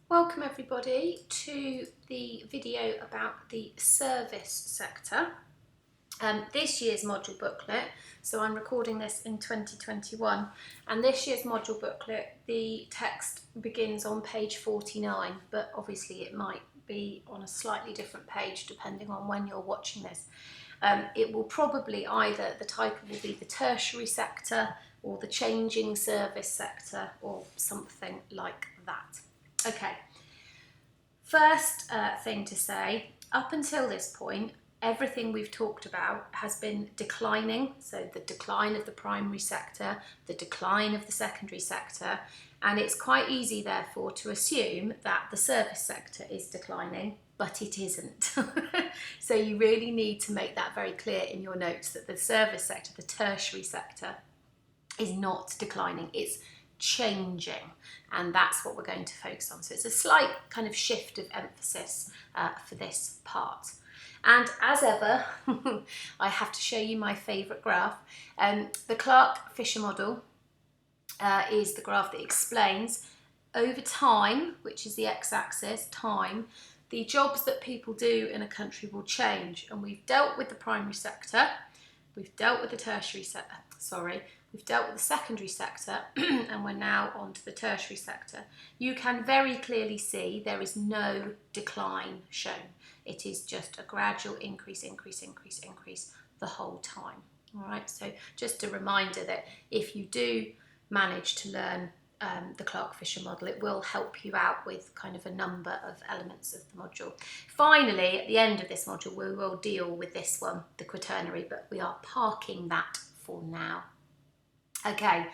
Welcome everybody to the video about the service sector. This year's module booklet, so I'm recording this in 2021, and this year's module booklet, the text begins on page 49, but obviously it might be on a slightly different page depending on when you're watching this. It will probably either, the title will be the tertiary sector or the changing service sector or something like that. Okay, first thing to say, up until this point, everything we've talked about has been declining. So the decline of the primary sector, the decline of the secondary sector, and it's quite easy therefore to assume that the service sector is declining, but it isn't. So you really need to make that very clear in your notes that the service sector, the tertiary sector, is not declining, it's changing, and that's what we're going to focus on. So it's a slight kind of shift of emphasis for this part. And as ever, I have to show you my favourite graph. The Clark-Fischer model is the graph that explains over time, which is the x-axis, time, the jobs that people do in a country will change. And we've dealt with the primary sector, we've dealt with the tertiary sector, we've dealt with the secondary sector, and we're now on to the tertiary sector. You can very clearly see there is no decline shown. It is just a gradual increase the whole time. All right, so just a reminder that if you do manage to learn the Clark-Fischer model, it will help you out with kind of a number of elements of the module. Finally, at the end of this module, we will deal with this one, the quaternary, but we are parking that for now. Okay,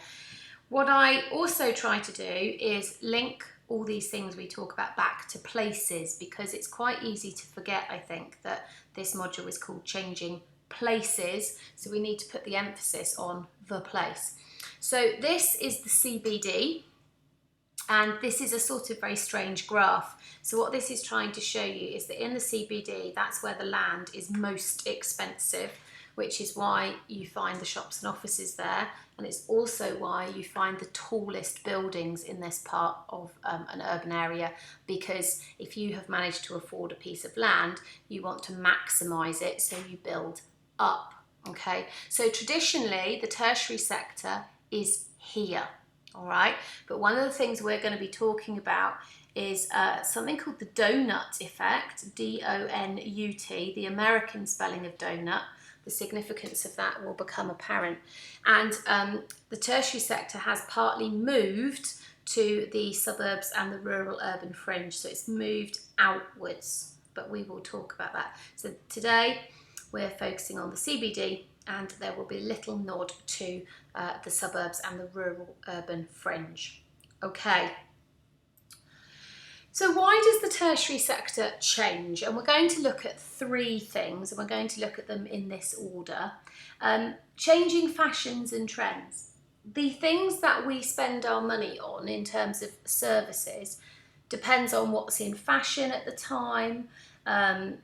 what I also try to do is link all these things we talk about back to places, because it's quite easy to forget, I think, that this module is called Changing Places, so we need to put the emphasis on the place. So this is the CBD, and this is a sort of very strange graph. So what this is trying to show you is that in the CBD, that's where the land is most expensive, which is why you find the shops and offices there, and it's also why you find the tallest buildings in this part of an urban area, because if you have managed to afford a piece of land, you want to maximise it, so you build up. Okay, so traditionally the tertiary sector is here, all right, but one of the things we're going to be talking about is something called the donut effect, D-O-N-U-T, the American spelling of donut. The significance of that will become apparent. And the tertiary sector has partly moved to the suburbs and the rural urban fringe, so it's moved outwards, but we will talk about that. So today we're focusing on the CBD, and there will be a little nod to the suburbs and the rural urban fringe. Okay. So why does the tertiary sector change? And we're going to look at three things, and we're going to look at them in this order. Changing fashions and trends. The things that we spend our money on in terms of services depends on what's in fashion at the time,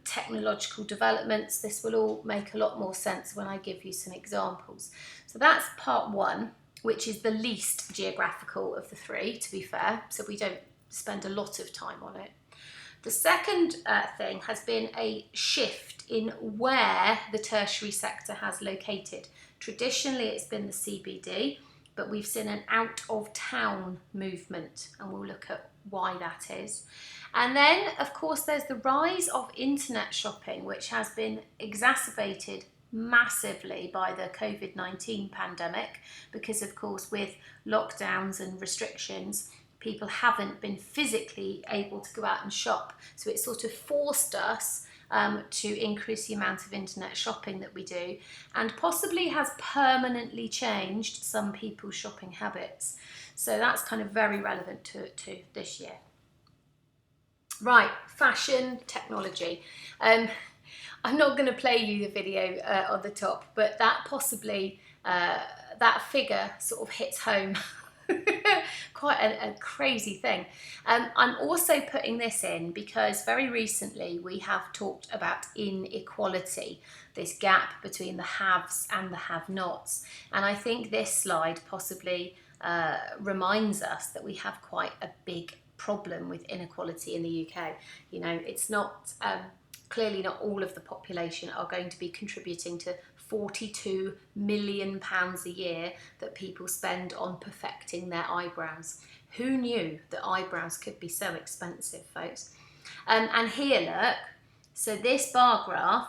technological developments. This will all make a lot more sense when I give you some examples. So that's part one, which is the least geographical of the three, to be fair, so we don't spend a lot of time on it. The second thing has been a shift in where the tertiary sector has located. Traditionally it's been the CBD, but we've seen an out of town movement, and we'll look at why that is. And then of course there's the rise of internet shopping, which has been exacerbated massively by the COVID-19 pandemic, because of course with lockdowns and restrictions, people haven't been physically able to go out and shop. So it sort of forced us to increase the amount of internet shopping that we do, and possibly has permanently changed some people's shopping habits. So that's kind of very relevant to this year. Right, fashion, technology. I'm not going to play you the video on the top, but that possibly, that figure sort of hits home. Quite a crazy thing. I'm also putting this in because very recently we have talked about inequality, this gap between the haves and the have-nots, and I think this slide possibly reminds us that we have quite a big problem with inequality in the UK. You know, it's not, clearly not all of the population are going to be contributing to £42 million a year that people spend on perfecting their eyebrows. Who knew that eyebrows could be so expensive, folks? And here, look, so this bar graph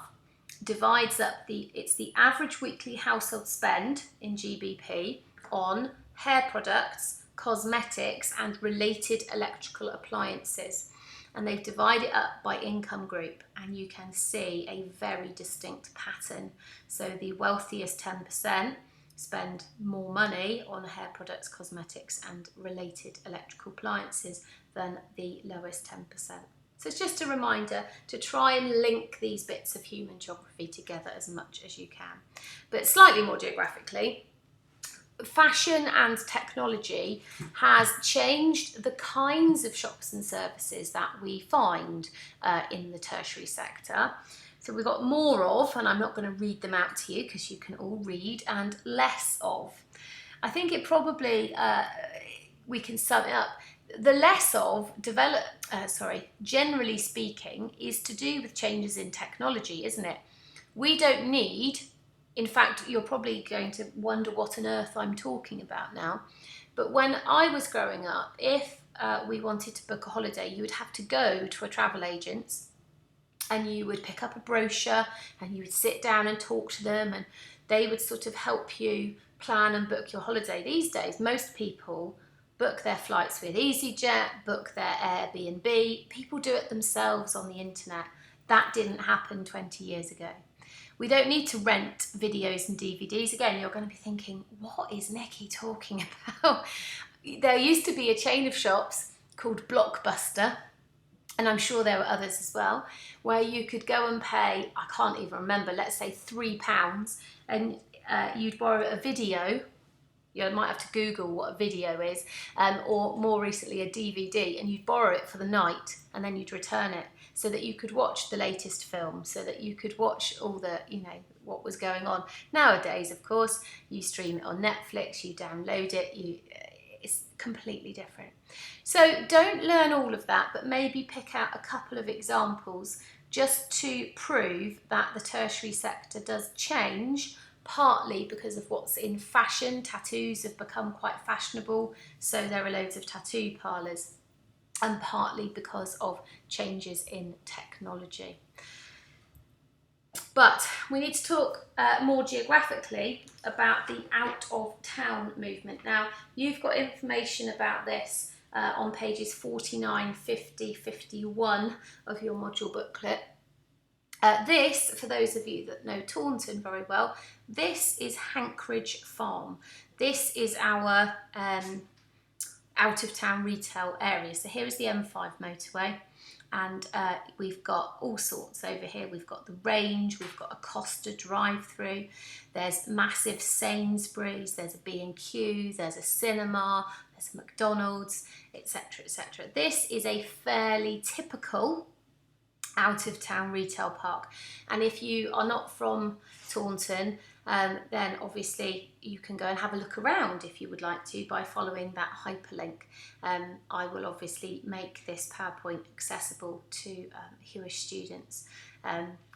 divides up it's the average weekly household spend in GBP on hair products, cosmetics and related electrical appliances. And they've divided it up by income group, and you can see a very distinct pattern. So the wealthiest 10% spend more money on hair products, cosmetics and related electrical appliances than the lowest 10%. So it's just a reminder to try and link these bits of human geography together as much as you can. But slightly more geographically, fashion and technology has changed the kinds of shops and services that we find in the tertiary sector. So we've got more of, and I'm not going to read them out to you because you can all read, and less of. I think it probably, we can sum it up. The less of, generally speaking, is to do with changes in technology, isn't it? We don't need, in fact, you're probably going to wonder what on earth I'm talking about now. But when I was growing up, if we wanted to book a holiday, you would have to go to a travel agent and you would pick up a brochure and you would sit down and talk to them, and they would sort of help you plan and book your holiday. These days, most people book their flights with EasyJet, book their Airbnb. People do it themselves on the internet. That didn't happen 20 years ago. We don't need to rent videos and DVDs. Again, you're going to be thinking, what is Nikki talking about? There used to be a chain of shops called Blockbuster, and I'm sure there were others as well, where you could go and pay, I can't even remember, let's say £3, and you'd borrow a video. You might have to Google what a video is, or more recently a DVD, and you'd borrow it for the night and then you'd return it so that you could watch the latest film, so that you could watch all the, you know, what was going on. Nowadays, of course, you stream it on Netflix, you download it, it's completely different. So don't learn all of that, but maybe pick out a couple of examples just to prove that the tertiary sector does change, partly because of what's in fashion. Tattoos have become quite fashionable, so there are loads of tattoo parlours, and partly because of changes in technology. But we need to talk more geographically about the out of town movement. Now, you've got information about this on pages 49, 50, 51 of your module booklet. This, for those of you that know Taunton very well, this is Hankridge Farm. This is our out-of-town retail area. So here is the M5 motorway, and we've got all sorts over here. We've got the Range, we've got a Costa drive-through, there's massive Sainsbury's, there's a B&Q, there's a cinema, there's a McDonald's, etc, etc. This is a fairly typical out-of-town retail park, and if you are not from Taunton, then obviously you can go and have a look around if you would like to by following that hyperlink. I will obviously make this PowerPoint accessible to Hewish students.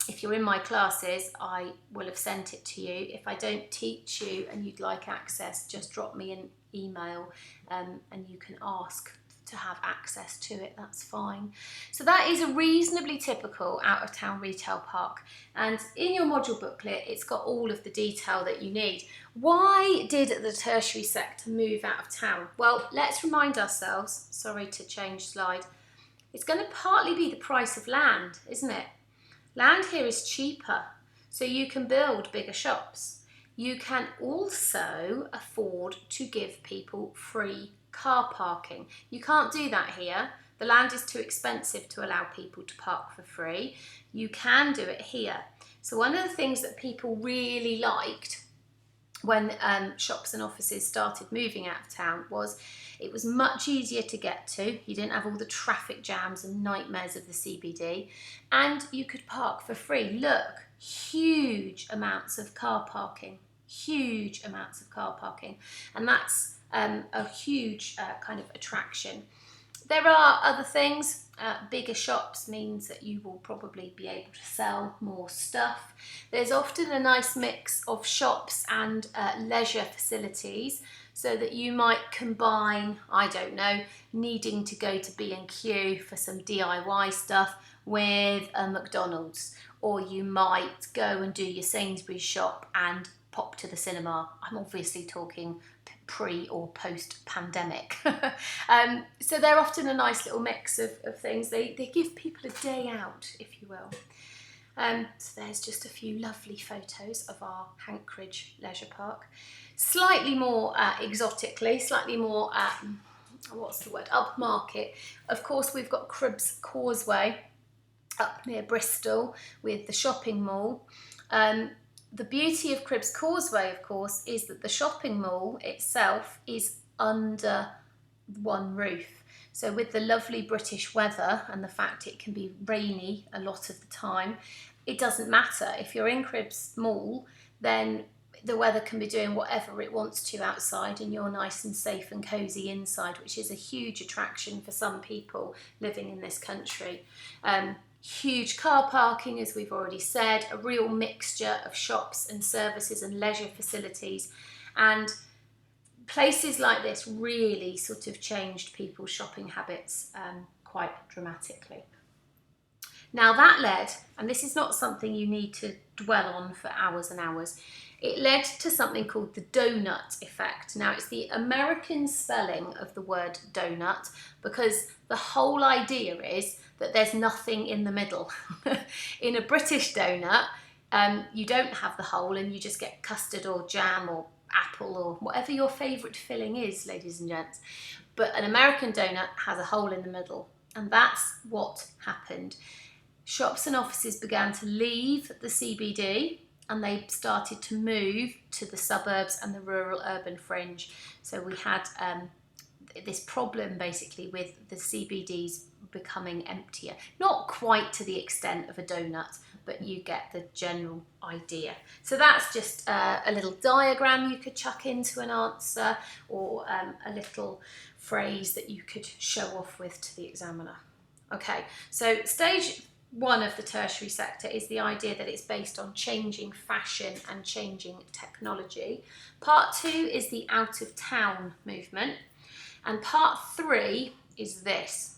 If you're in my classes, I will have sent it to you. If I don't teach you and you'd like access, just drop me an email and you can ask to have access to it, that's fine. So that is a reasonably typical out-of-town retail park, and in your module booklet it's got all of the detail that you need. Why did the tertiary sector move out of town? Well, let's remind ourselves, sorry to change slide, it's going to partly be the price of land, isn't it? Land here is cheaper, so you can build bigger shops. You can also afford to give people free car parking. You can't do that here. The land is too expensive to allow people to park for free. You can do it here. So one of the things that people really liked when shops and offices started moving out of town was it was much easier to get to. You didn't have all the traffic jams and nightmares of the CBD, and you could park for free. Look, huge amounts of car parking, huge amounts of car parking, and that's a huge kind of attraction. There are other things. Bigger shops means that you will probably be able to sell more stuff. There's often a nice mix of shops and leisure facilities, so that you might combine, I don't know, needing to go to B&Q for some DIY stuff with a McDonald's, or you might go and do your Sainsbury's shop and pop to the cinema. I'm obviously talking pre or post pandemic. So they're often a nice little mix of things. They give people a day out, if you will. So there's just a few lovely photos of our Hankridge Leisure Park. Slightly more exotically, slightly more, what's the word, upmarket. Of course, we've got Cribbs Causeway up near Bristol with the shopping mall. The beauty of Cribbs Causeway, of course, is that the shopping mall itself is under one roof. So with the lovely British weather and the fact it can be rainy a lot of the time, it doesn't matter. If you're in Cribbs Mall, then the weather can be doing whatever it wants to outside and you're nice and safe and cosy inside, which is a huge attraction for some people living in this country. Huge car parking, as we've already said, a real mixture of shops and services and leisure facilities. And places like this really sort of changed people's shopping habits quite dramatically. Now that led, and this is not something you need to dwell on for hours and hours, it led to something called the donut effect. Now it's the American spelling of the word donut, because the whole idea is that there's nothing in the middle. In a British donut, you don't have the hole and you just get custard or jam or apple or whatever your favourite filling is, ladies and gents. But an American donut has a hole in the middle, and that's what happened. Shops and offices began to leave the CBD and they started to move to the suburbs and the rural urban fringe. So we had this problem basically with the CBDs becoming emptier. Not quite to the extent of a donut, but you get the general idea. So that's just a little diagram you could chuck into an answer, or a little phrase that you could show off with to the examiner. Okay, so stage one of the tertiary sector is the idea that it's based on changing fashion and changing technology. Part two is the out of town movement. And part three is this.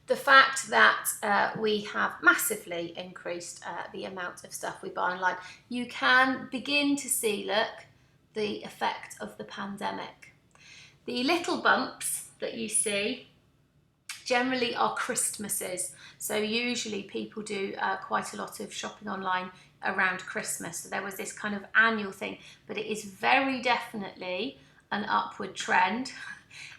The fact that we have massively increased the amount of stuff we buy online. You can begin to see, look, the effect of the pandemic. The little bumps that you see generally are Christmases. So usually people do quite a lot of shopping online around Christmas. So there was this kind of annual thing, but it is very definitely an upward trend,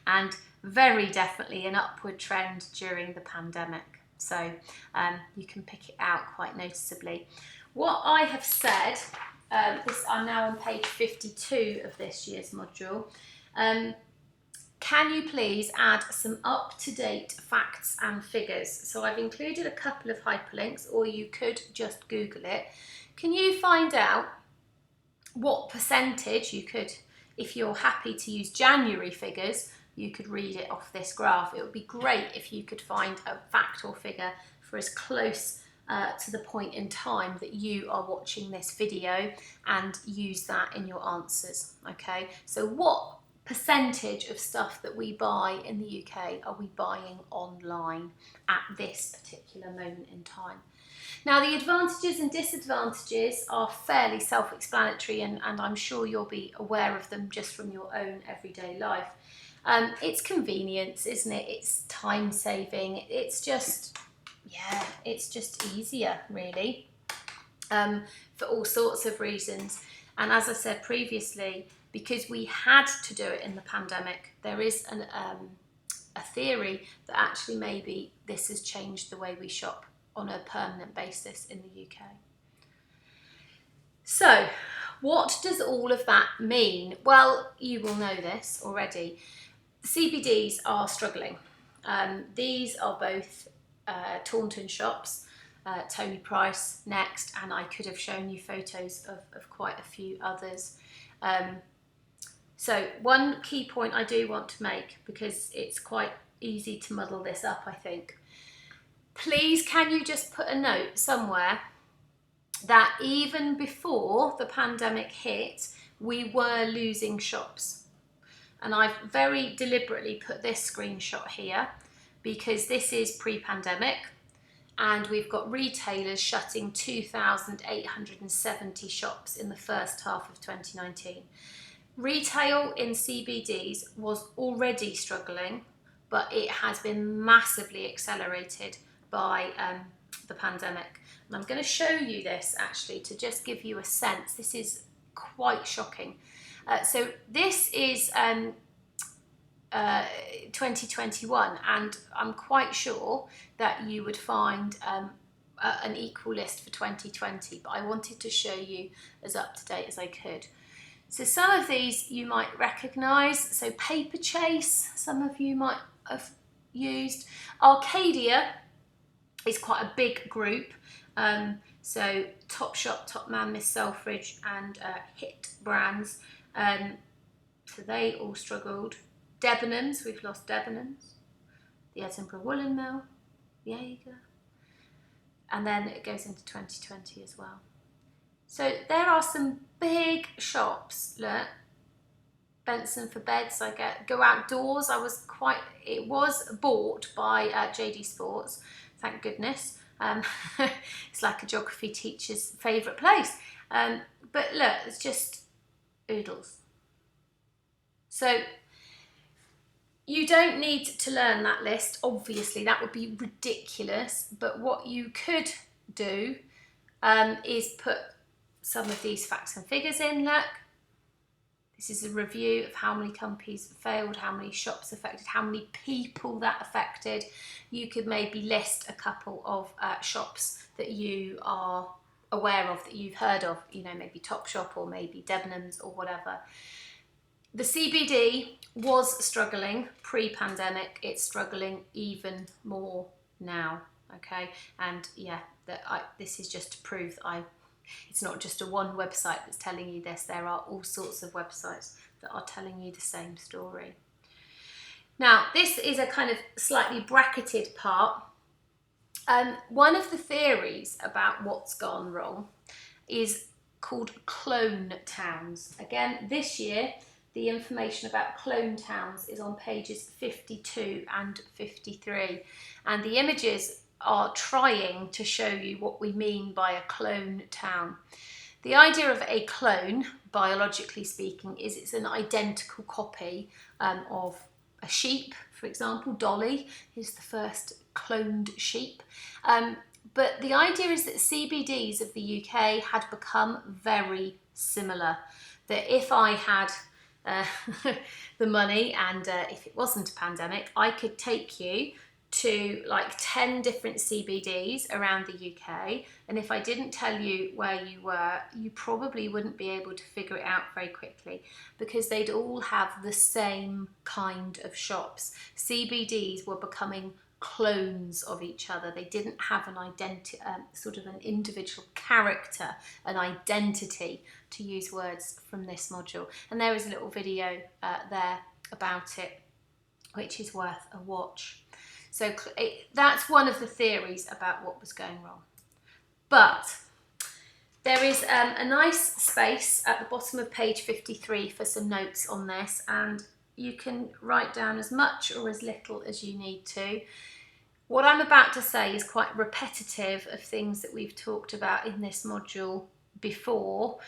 and very definitely an upward trend during the pandemic. So you can pick it out quite noticeably. What I have said, I'm now on page 52 of this year's module. Can you please add some up-to-date facts and figures? So I've included a couple of hyperlinks, or you could just Google it. Can you find out what percentage you could, if you're happy to use January figures, you could read it off this graph. It would be great if you could find a fact or figure for as close to the point in time that you are watching this video, and use that in your answers. Okay, so what percentage of stuff that we buy in the UK are we buying online at this particular moment in time? Now, the advantages and disadvantages are fairly self-explanatory, and I'm sure you'll be aware of them just from your own everyday life. It's convenience, isn't it? It's time saving. It's just, yeah, it's just easier, really, for all sorts of reasons. And as I said previously, because we had to do it in the pandemic, there is a theory that actually maybe this has changed the way we shop on a permanent basis in the UK. So, what does all of that mean? Well, you will know this already. The CBDs are struggling. These are both Taunton shops, Tony Price next, and I could have shown you photos of quite a few others. So one key point I do want to make, because it's quite easy to muddle this up, I think. Please, can you just put a note somewhere that even before the pandemic hit, we were losing shops. And I've very deliberately put this screenshot here because this is pre-pandemic, and we've got retailers shutting 2,870 shops in the first half of 2019. Retail in CBDs was already struggling, but it has been massively accelerated by the pandemic. And I'm going to show you this actually to just give you a sense. This is quite shocking. So this is 2021, and I'm quite sure that you would find an equal list for 2020, but I wanted to show you as up to date as I could. So some of these you might recognise. So Paper Chase, some of you might have used. Arcadia is quite a big group. So Topshop, Topman, Miss Selfridge and Hit Brands. So they all struggled. Debenhams, we've lost Debenhams. The Edinburgh Woolen Mill, Jaeger. And then it goes into 2020 as well. So there are some big shops. Look, Benson for beds. I get Go Outdoors. It was bought by JD Sports. Thank goodness. It's like a geography teacher's favourite place. But look, it's just oodles. So you don't need to learn that list. Obviously, that would be ridiculous. But what you could do is put some of these facts and figures in. Look, this is a review of how many companies failed, how many shops affected, how many people that affected. You could maybe list a couple of shops that you are aware of, that you've heard of, you know, maybe Topshop or maybe Debenhams or whatever. The CBD was struggling pre-pandemic. It's struggling even more now, okay? And yeah, this is just to prove that it's not just a one website that's telling you this. There are all sorts of websites that are telling you the same story. Now, this is a kind of slightly bracketed part. One of the theories about what's gone wrong is called clone towns. Again, this year, the information about clone towns is on pages 52 and 53. And the images are trying to show you what we mean by a clone town. The idea of a clone, biologically speaking, is it's an identical copy of a sheep, for example. Dolly is the first cloned sheep. But the idea is that CBDs of the UK had become very similar. That if I had the money and if it wasn't a pandemic, I could take you to like 10 different CBDs around the UK, and if I didn't tell you where you were, you probably wouldn't be able to figure it out very quickly, because they'd all have the same kind of shops. CBDs were becoming clones of each other. They didn't have an identity, sort of an individual character, an identity, to use words from this module. And there is a little video there about it, which is worth a watch. So that's one of the theories about what was going wrong. But there is a nice space at the bottom of page 53 for some notes on this, and you can write down as much or as little as you need to. What I'm about to say is quite repetitive of things that we've talked about in this module before.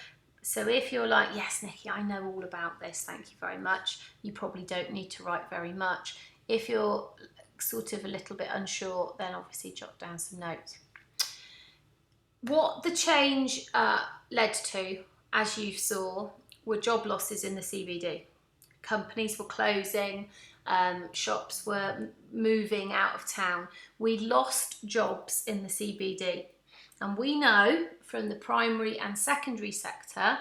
So if you're like, yes, Nikki, I know all about this, thank you very much, you probably don't need to write very much. If you're sort of a little bit unsure, then obviously jot down some notes. What the change led to, as you saw, were job losses in the CBD. Companies were closing, shops were moving out of town. We lost jobs in the CBD. And we know from the primary and secondary sector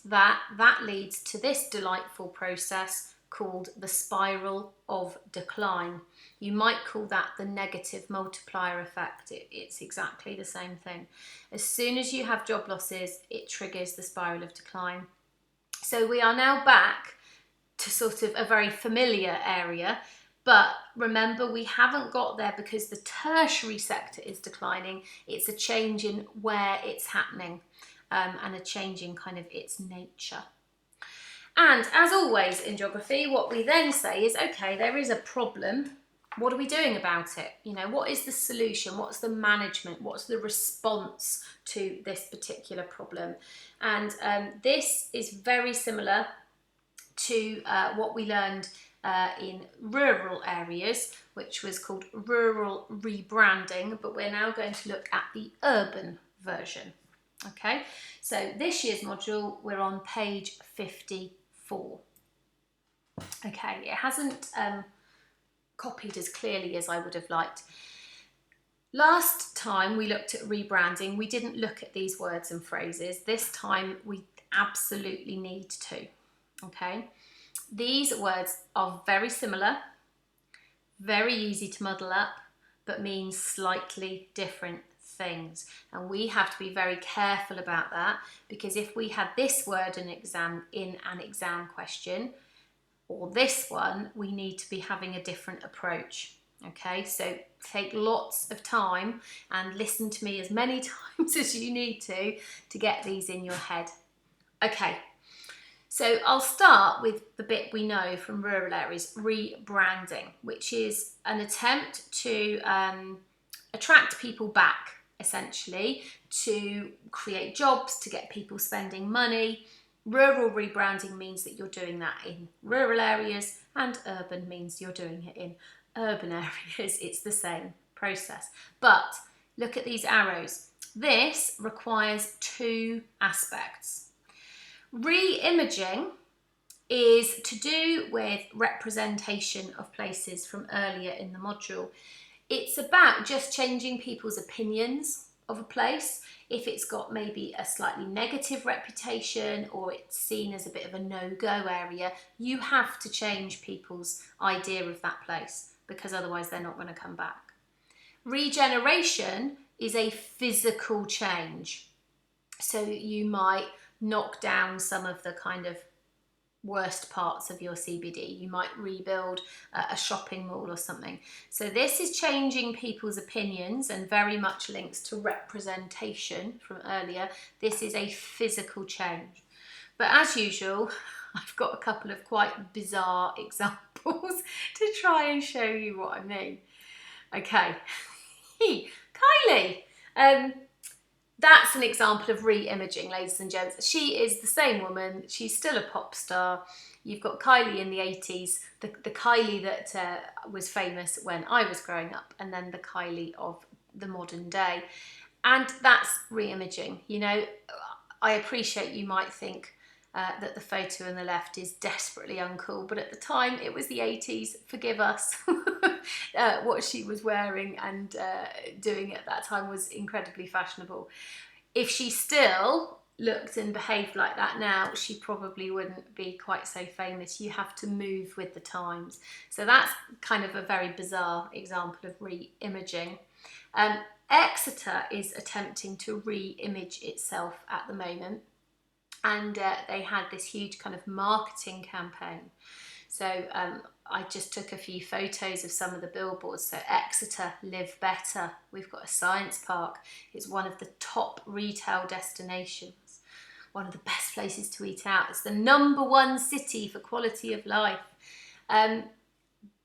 that that leads to this delightful process called the spiral of decline. You might call that the negative multiplier effect. It's exactly the same thing. As soon as you have job losses, it triggers the spiral of decline. So we are now back to sort of a very familiar area. But remember, we haven't got there because the tertiary sector is declining. It's a change in where it's happening, and a change in kind of its nature. And as always in geography, what we then say is, okay, there is a problem. What are we doing about it? You know, what is the solution? What's the management? What's the response to this particular problem? And this is very similar to what we learned in rural areas, which was called rural rebranding, but we're now going to look at the urban version. Okay, so this year's module, we're on page 54. Okay, it hasn't copied as clearly as I would have liked. Last time we looked at rebranding, we didn't look at these words and phrases. This time we absolutely need to. Okay, these words are very similar, very easy to muddle up, but mean slightly different things. And we have to be very careful about that, because if we had this word in an exam question, or this one, we need to be having a different approach. Okay, so take lots of time and listen to me as many times as you need to get these in your head. Okay, so I'll start with the bit we know from rural areas, rebranding, which is an attempt to attract people back, essentially, to create jobs, to get people spending money. Rural rebranding means that you're doing that in rural areas, and urban means you're doing it in urban areas. It's the same process. But look at these arrows. This requires two aspects. Re-imaging is to do with representation of places from earlier in the module. It's about just changing people's opinions of a place. If it's got maybe a slightly negative reputation, or it's seen as a bit of a no-go area, you have to change people's idea of that place, because otherwise they're not going to come back. Regeneration is a physical change. So you might knock down some of the kind of worst parts of your CBD. You might rebuild a shopping mall or something. So this is changing people's opinions, and very much links to representation from earlier. This is a physical change. But as usual, I've got a couple of quite bizarre examples to try and show you what I mean. Okay, Kylie. That's an example of re-imaging, ladies and gents. She is the same woman. She's still a pop star. You've got Kylie in the 80s, the Kylie that was famous when I was growing up, and then the Kylie of the modern day. And that's re-imaging. You know, I appreciate you might think that the photo on the left is desperately uncool, but at the time it was the 80s, forgive us. What she was wearing and doing at that time was incredibly fashionable. If she still looked and behaved like that now, she probably wouldn't be quite so famous. You have to move with the times. So that's kind of a very bizarre example of re-imaging. Exeter is attempting to re-image itself at the moment, and they had this huge kind of marketing campaign. So I just took a few photos of some of the billboards. So Exeter, live better. We've got a science park. It's one of the top retail destinations, one of the best places to eat out. It's the #1 city for quality of life.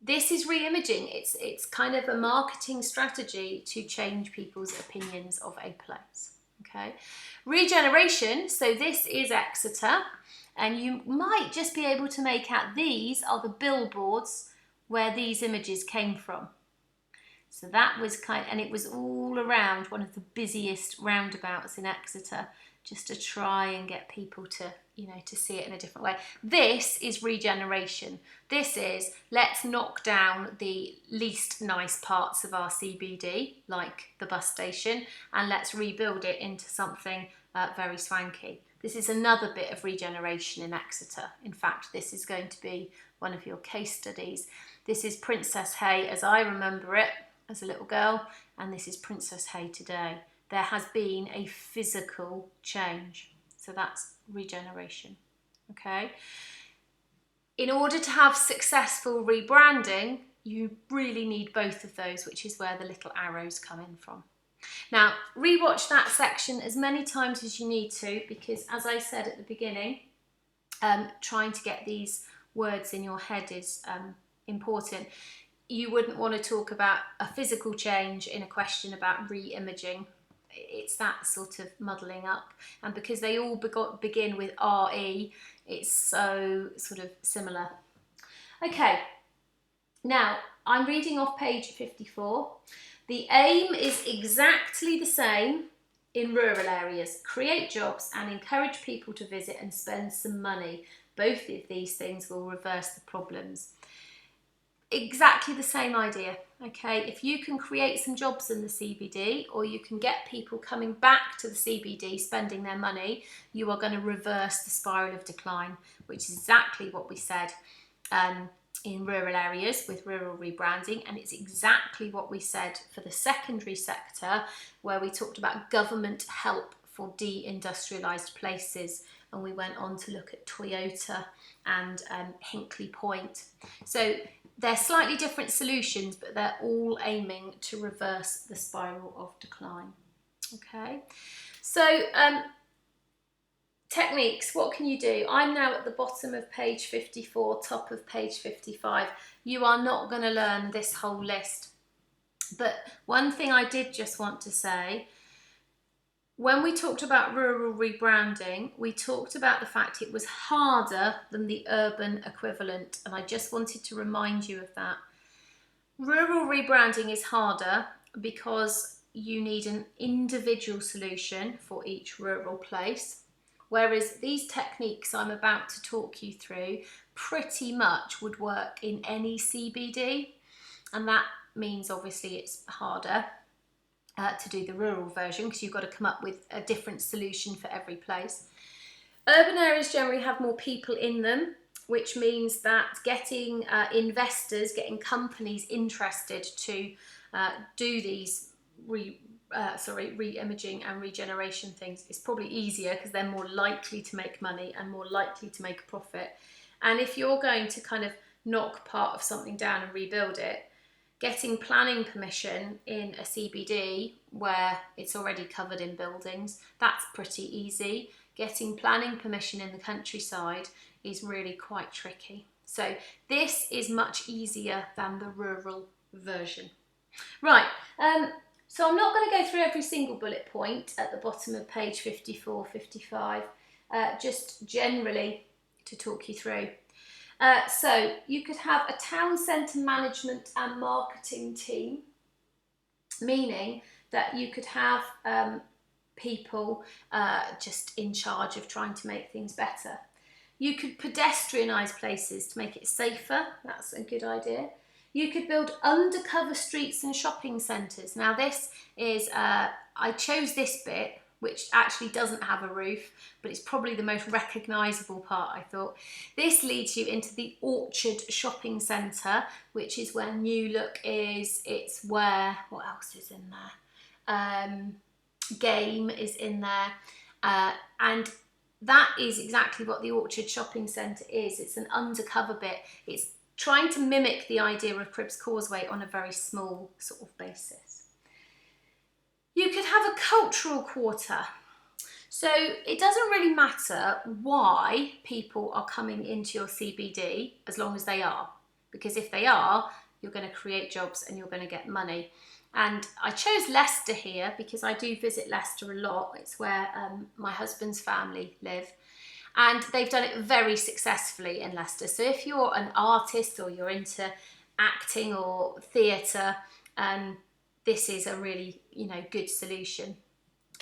This is re-imaging. It's kind of a marketing strategy to change people's opinions of a place. Okay, regeneration. So this is Exeter. And you might just be able to make out these are the billboards where these images came from. So that was and it was all around one of the busiest roundabouts in Exeter, just to try and get people to, you know, to see it in a different way. This is regeneration. This is, let's knock down the least nice parts of our CBD, like the bus station, and let's rebuild it into something very swanky. This is another bit of regeneration in Exeter. In fact, this is going to be one of your case studies. This is Princess Hay as I remember it as a little girl, and this is Princess Hay today. There has been a physical change. So that's regeneration, okay? In order to have successful rebranding, you really need both of those, which is where the little arrows come in from. Now, rewatch that section as many times as you need to, because as I said at the beginning, trying to get these words in your head is important. You wouldn't want to talk about a physical change in a question about re-imaging. It's that sort of muddling up. And because they all begin with RE, it's so sort of similar. Okay, now I'm reading off page 54. The aim is exactly the same in rural areas. Create jobs and encourage people to visit and spend some money. Both of these things will reverse the problems. Exactly the same idea, okay? If you can create some jobs in the CBD, or you can get people coming back to the CBD spending their money, you are going to reverse the spiral of decline, which is exactly what we said in rural areas with rural rebranding, and it's exactly what we said for the secondary sector, where we talked about government help for deindustrialised places, and we went on to look at Toyota and Hinkley Point. So they're slightly different solutions, but they're all aiming to reverse the spiral of decline. Okay, so techniques, what can you do? I'm now at the bottom of page 54, top of page 55. You are not going to learn this whole list. But one thing I did just want to say, when we talked about rural rebranding, we talked about the fact it was harder than the urban equivalent. And I just wanted to remind you of that. Rural rebranding is harder because you need an individual solution for each rural place. Whereas these techniques I'm about to talk you through pretty much would work in any CBD, and that means obviously it's harder to do the rural version because you've got to come up with a different solution for every place. Urban areas generally have more people in them, which means that getting investors, getting companies interested to do these re-imaging and regeneration things is probably easier because they're more likely to make money and more likely to make a profit. And if you're going to kind of knock part of something down and rebuild it, getting planning permission in a CBD where it's already covered in buildings, that's pretty easy. Getting planning permission in the countryside is really quite tricky. So this is much easier than the rural version. Right, so I'm not going to go through every single bullet point at the bottom of page 54, 55, just generally to talk you through. So you could have a town centre management and marketing team, meaning that you could have people just in charge of trying to make things better. You could pedestrianise places to make it safer. That's a good idea. You could build undercover streets and shopping centres. Now this is, I chose this bit, which actually doesn't have a roof, but it's probably the most recognisable part, I thought. This leads you into the Orchard Shopping Centre, which is where New Look is. It's where, what else is in there? Game is in there. And that is exactly what the Orchard Shopping Centre is. It's an undercover bit. It's trying to mimic the idea of Cribbs Causeway on a very small sort of basis. You could have a cultural quarter. So it doesn't really matter why people are coming into your CBD as long as they are. Because if they are, you're going to create jobs and you're going to get money. And I chose Leicester here because I do visit Leicester a lot. It's where my husband's family live. And they've done it very successfully in Leicester. So if you're an artist or you're into acting or theatre, this is a really, good solution.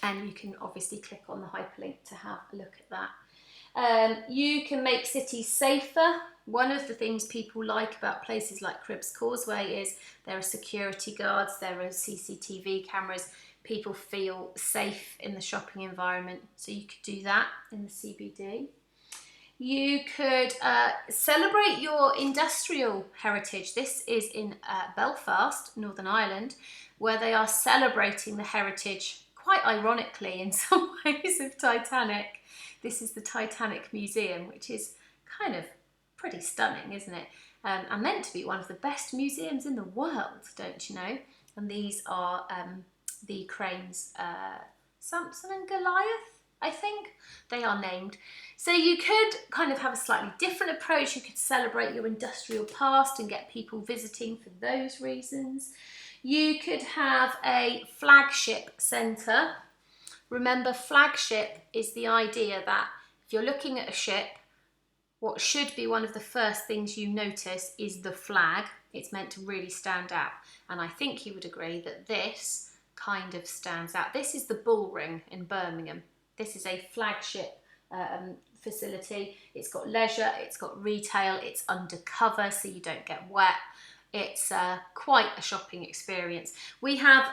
And you can obviously click on the hyperlink to have a look at that. You can make cities safer. One of the things people like about places like Cribbs Causeway is there are security guards, there are CCTV cameras. People feel safe in the shopping environment, so you could do that in the CBD. You could celebrate your industrial heritage. This is in Belfast, Northern Ireland, where they are celebrating the heritage, quite ironically in some ways, of Titanic. This is the Titanic Museum, which is kind of pretty stunning, isn't it? and meant to be one of the best museums in the world, don't you know? And these are the cranes, Samson and Goliath, I think they are named. So you could kind of have a slightly different approach. You could celebrate your industrial past and get people visiting for those reasons. You could have a flagship centre. Remember, flagship is the idea that if you're looking at a ship, what should be one of the first things you notice is the flag. It's meant to really stand out. And I think you would agree that this kind of stands out. This is the Bull Ring in Birmingham. This is a flagship facility. It's got leisure, it's got retail, it's undercover so you don't get wet. It's quite a shopping experience. We have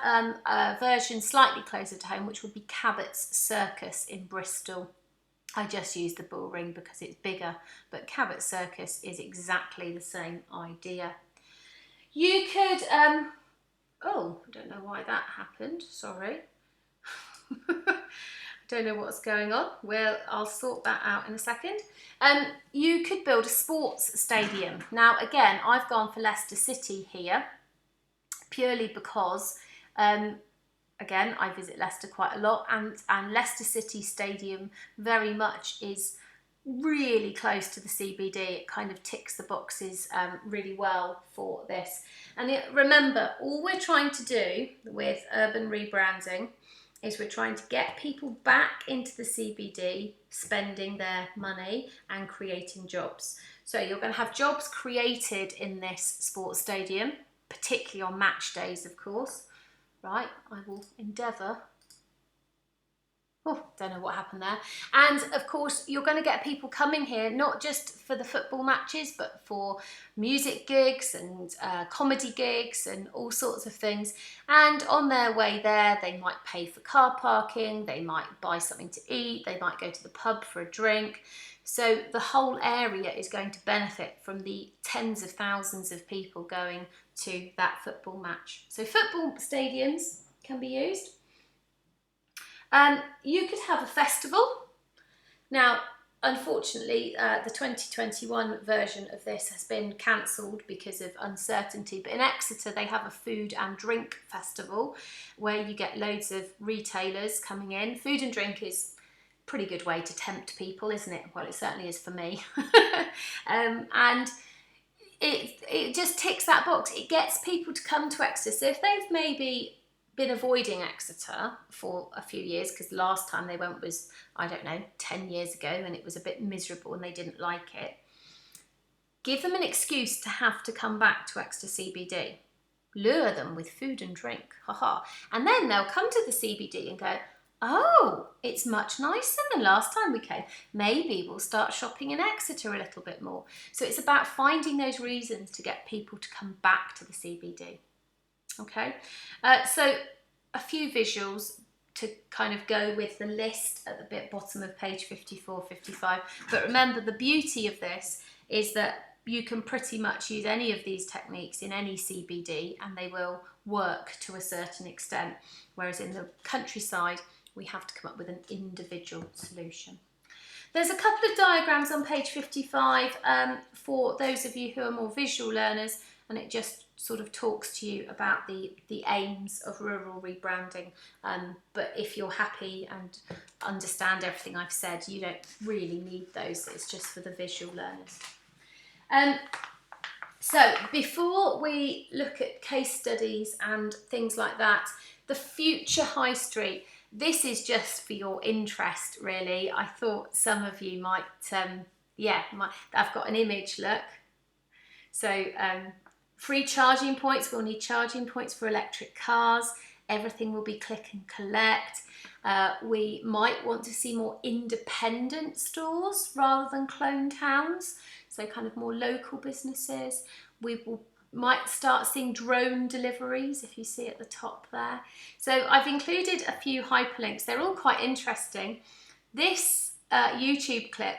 a version slightly closer to home, which would be Cabot's Circus in Bristol. I just used the Bull Ring because it's bigger, but Cabot Circus is exactly the same idea. You could, oh, I don't know why that happened, sorry. Don't know what's going on. Well, I'll sort that out in a second. You could build a sports stadium. Now, again, I've gone for Leicester City here, purely because, again, I visit Leicester quite a lot, and Leicester City Stadium very much is really close to the CBD. It kind of ticks the boxes really well for this. And remember, all we're trying to do with urban rebranding is we're trying to get people back into the CBD, spending their money and creating jobs. So you're going to have jobs created in this sports stadium, particularly on match days, of course. Right, I will endeavour. Oh, don't know what happened there. And of course, you're going to get people coming here, not just for the football matches, but for music gigs and comedy gigs and all sorts of things. And on their way there, they might pay for car parking, they might buy something to eat, they might go to the pub for a drink. So the whole area is going to benefit from the tens of thousands of people going to that football match. So football stadiums can be used. You could have a festival. Now, unfortunately, the 2021 version of this has been cancelled because of uncertainty, but in Exeter they have a food and drink festival where you get loads of retailers coming in. Food and drink is a pretty good way to tempt people, isn't it? Well, it certainly is for me. And it just ticks that box. It gets people to come to Exeter. So if they've maybe been avoiding Exeter for a few years, because the last time they went was, I don't know, 10 years ago, and it was a bit miserable and they didn't like it. Give them an excuse to have to come back to Exeter CBD. Lure them with food and drink, haha. And then they'll come to the CBD and go, oh, it's much nicer than last time we came. Maybe we'll start shopping in Exeter a little bit more. So it's about finding those reasons to get people to come back to the CBD. Okay, so a few visuals to kind of go with the list at the bottom of page 54, 55. But remember, the beauty of this is that you can pretty much use any of these techniques in any CBD and they will work to a certain extent. Whereas in the countryside, we have to come up with an individual solution. There's a couple of diagrams on page 55 for those of you who are more visual learners, and it just sort of talks to you about the aims of rural rebranding. But if you're happy and understand everything I've said, you don't really need those. It's just for the visual learners. So before we look at case studies and things like that, the future high street, this is just for your interest, really. I thought some of you might, I've got an image, look. So free charging points, we'll need charging points for electric cars. Everything will be click and collect. We might want to see more independent stores rather than clone towns. So kind of more local businesses. Might start seeing drone deliveries, if you see at the top there. So I've included a few hyperlinks. They're all quite interesting. This YouTube clip,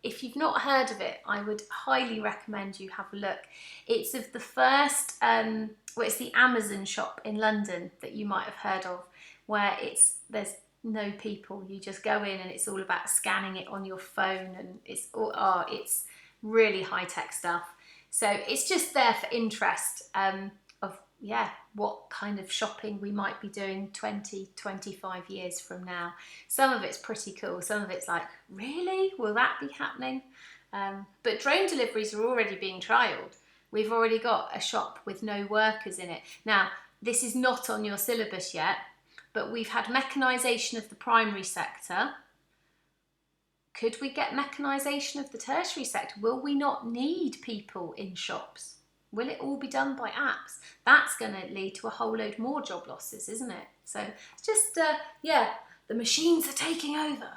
if you've not heard of it, I would highly recommend you have a look. It's of the first, it's the Amazon shop in London that you might have heard of, where there's no people. You just go in and it's all about scanning it on your phone, and it's really high-tech stuff. So it's just there for interest of, yeah, what kind of shopping we might be doing 20, 25 years from now. Some of it's pretty cool. Some of it's like, really? Will that be happening? But drone deliveries are already being trialled. We've already got a shop with no workers in it. Now, this is not on your syllabus yet, but we've had mechanisation of the primary sector. Could we get mechanisation of the tertiary sector? Will we not need people in shops? Will it all be done by apps? That's going to lead to a whole load more job losses, isn't it? So it's just, yeah, the machines are taking over.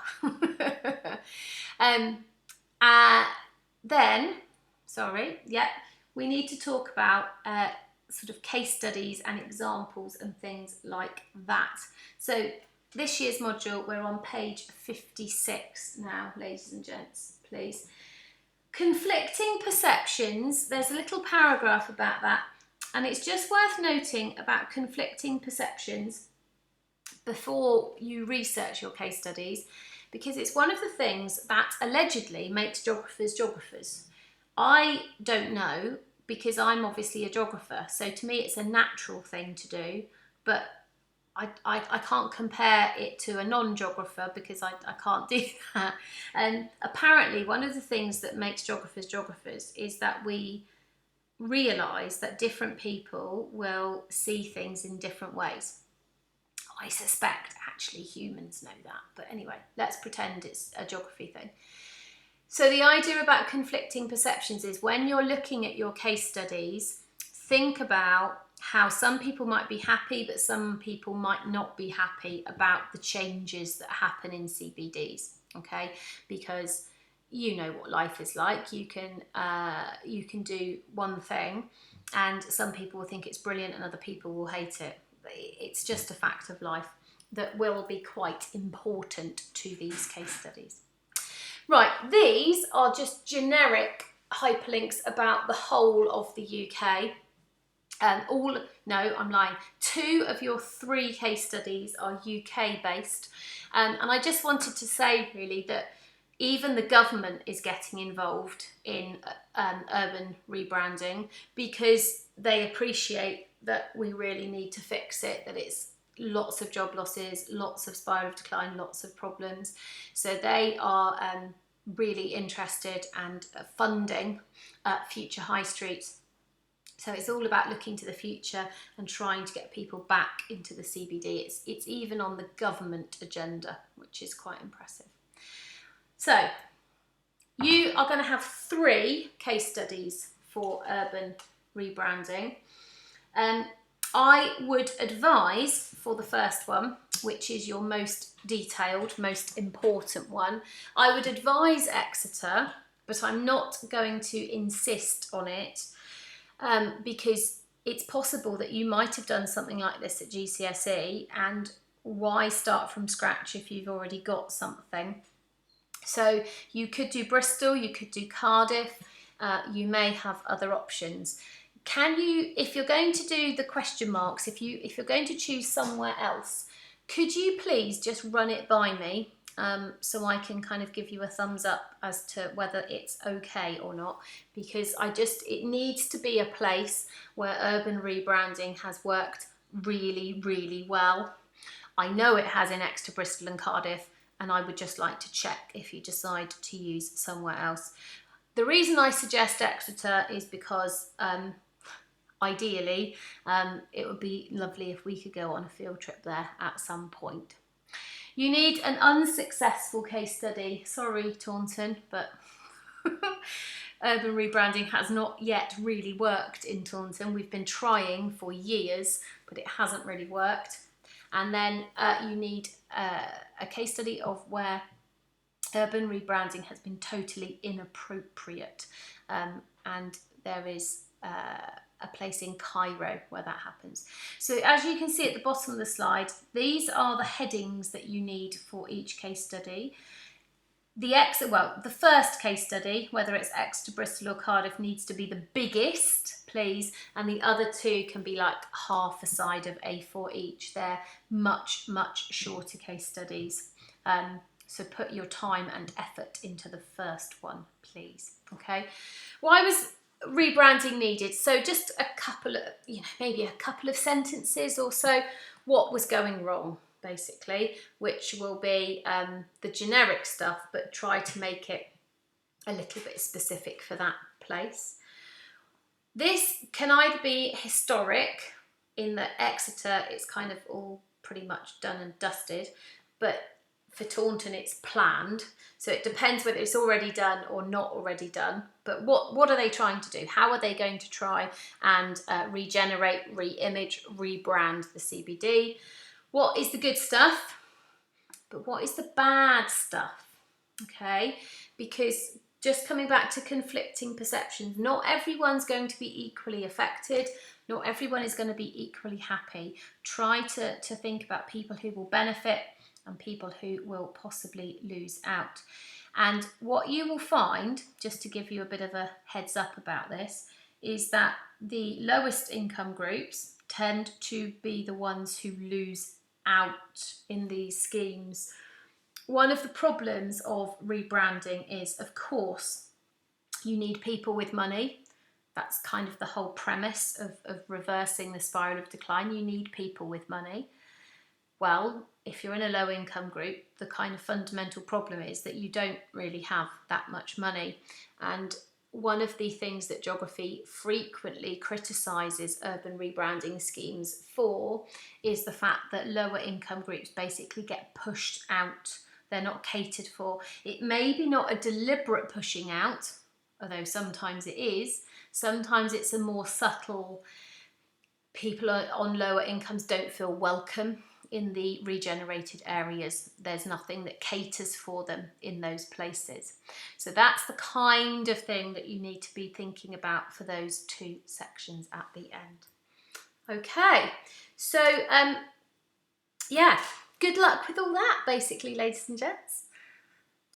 We need to talk about sort of case studies and examples and things like that. So this year's module, we're on page 56 now, ladies and gents, please. Conflicting perceptions, there's a little paragraph about that, and it's just worth noting about conflicting perceptions before you research your case studies, because it's one of the things that allegedly makes geographers geographers. I don't know, because I'm obviously a geographer, so to me it's a natural thing to do, but I can't compare it to a non-geographer because I can't do that. And apparently one of the things that makes geographers geographers is that we realise that different people will see things in different ways. I suspect actually humans know that, but anyway, let's pretend it's a geography thing. So the idea about conflicting perceptions is when you're looking at your case studies, think about how some people might be happy, but some people might not be happy about the changes that happen in CBDs, okay? Because you know what life is like. You can do one thing and some people will think it's brilliant and other people will hate it. It's just a fact of life that will be quite important to these case studies. Right, these are just generic hyperlinks about the whole of the UK. No, I'm lying. 2 of your 3 case studies are UK based. And I just wanted to say really that even the government is getting involved in urban rebranding because they appreciate that we really need to fix it, that it's lots of job losses, lots of spiral of decline, lots of problems. So they are really interested and funding future high streets. So it's all about looking to the future and trying to get people back into the CBD. It's even on the government agenda, which is quite impressive. So you are going to have 3 case studies for urban rebranding. I would advise for the first one, which is your most detailed, most important one, I would advise Exeter, but I'm not going to insist on it. Because it's possible that you might have done something like this at GCSE, and why start from scratch if you've already got something? So you could do Bristol, you could do Cardiff, you may have other options. Can you, if you're going to do the question marks, if you're going to choose somewhere else, could you please just run it by me? So I can kind of give you a thumbs up as to whether it's okay or not, because it needs to be a place where urban rebranding has worked really, really well. I know it has in Exeter, Bristol and Cardiff, and I would just like to check if you decide to use somewhere else. The reason I suggest Exeter is because ideally it would be lovely if we could go on a field trip there at some point. You need an unsuccessful case study. Sorry, Taunton, but urban rebranding has not yet really worked in Taunton. We've been trying for years, but it hasn't really worked. And then you need a case study of where urban rebranding has been totally inappropriate. And there is a place in Cairo where that happens. So as you can see at the bottom of the slide, these are the headings that you need for each case study. The first case study, whether it's Exeter, Bristol or Cardiff, needs to be the biggest, please, and the other 2 can be like half a side of A4 each. They're much, much shorter case studies. So put your time and effort into the first one, please. Okay. Well, I was rebranding needed. So just a couple of, maybe a couple of sentences or so, what was going wrong, basically, which will be the generic stuff, but try to make it a little bit specific for that place. This can either be historic, in that Exeter it's kind of all pretty much done and dusted, but for Taunton it's planned, so it depends whether it's already done or not already done. But what are they trying to do? How are they going to try and regenerate, re-image, rebrand the CBD? What is the good stuff, but what is the bad stuff? Okay, because just coming back to conflicting perceptions, not everyone's going to be equally affected. Not everyone is going to be equally happy. Try to think about people who will benefit and people who will possibly lose out. And what you will find, just to give you a bit of a heads up about this, is that the lowest income groups tend to be the ones who lose out in these schemes. One of the problems of rebranding is, of course, you need people with money. That's kind of the whole premise of reversing the spiral of decline. You need people with money. Well, if you're in a low income group, the kind of fundamental problem is that you don't really have that much money. And one of the things that geography frequently criticises urban rebranding schemes for is the fact that lower income groups basically get pushed out. They're not catered for. It may be not a deliberate pushing out, although sometimes it is. Sometimes it's a more subtle, people on lower incomes don't feel welcome in the regenerated areas. There's nothing that caters for them in those places. So that's the kind of thing that you need to be thinking about for those two sections at the end. Okay, so yeah, good luck with all that, basically, ladies and gents.